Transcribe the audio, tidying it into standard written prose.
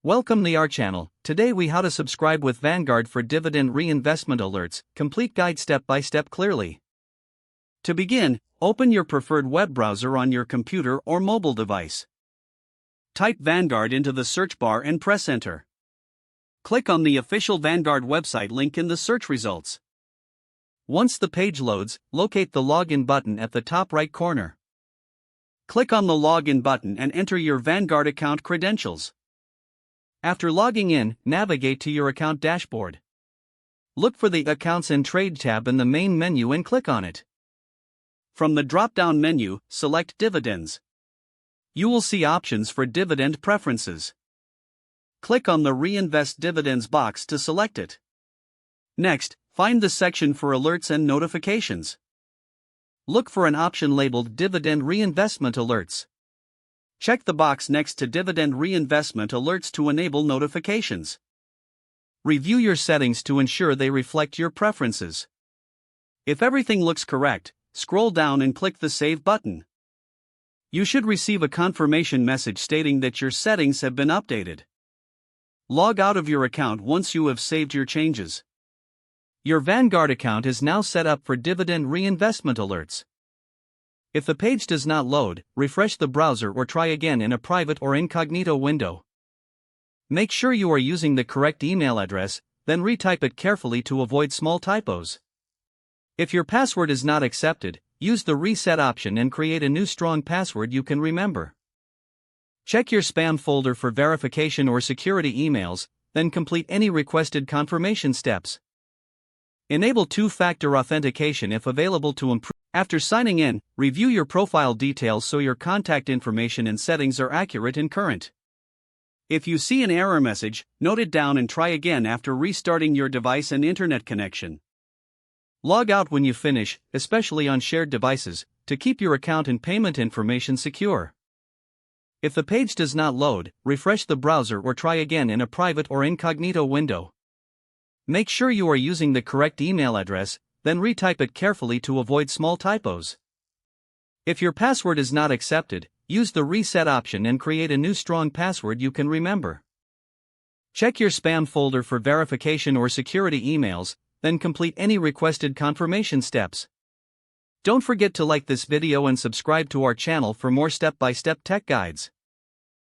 Welcome to our channel. Today we how to subscribe with Vanguard for dividend reinvestment alerts, complete guide step by step clearly. To begin, open your preferred web browser on your computer or mobile device. Type Vanguard into the search bar and press enter. Click on the official Vanguard website link in the search results. Once the page loads, locate the login button at the top right corner. Click on the login button and enter your Vanguard account credentials. After logging in, navigate to your account dashboard. Look for the Accounts and Trade tab in the main menu and click on it. From the drop-down menu, select Dividends. You will see options for dividend preferences. Click on the Reinvest Dividends box to select it. Next, find the section for alerts and notifications. Look for an option labeled Dividend Reinvestment Alerts. Check the box next to Dividend Reinvestment Alerts to enable notifications. Review your settings to ensure they reflect your preferences. If everything looks correct, scroll down and click the Save button. You should receive a confirmation message stating that your settings have been updated. Log out of your account once you have saved your changes. Your Vanguard account is now set up for dividend reinvestment alerts. If the page does not load, refresh the browser or try again in a private or incognito window. Make sure you are using the correct email address, then retype it carefully to avoid small typos. If your password is not accepted, use the reset option and create a new strong password you can remember. Check your spam folder for verification or security emails, then complete any requested confirmation steps. Enable two-factor authentication if available to improve. After signing in, review your profile details so your contact information and settings are accurate and current. If you see an error message, note it down and try again after restarting your device and internet connection. Log out when you finish, especially on shared devices, to keep your account and payment information secure. If the page does not load, refresh the browser or try again in a private or incognito window. Make sure you are using the correct email address, then retype it carefully to avoid small typos. If your password is not accepted, use the reset option and create a new strong password you can remember. Check your spam folder for verification or security emails, then complete any requested confirmation steps. Don't forget to like this video and subscribe to our channel for more step-by-step tech guides.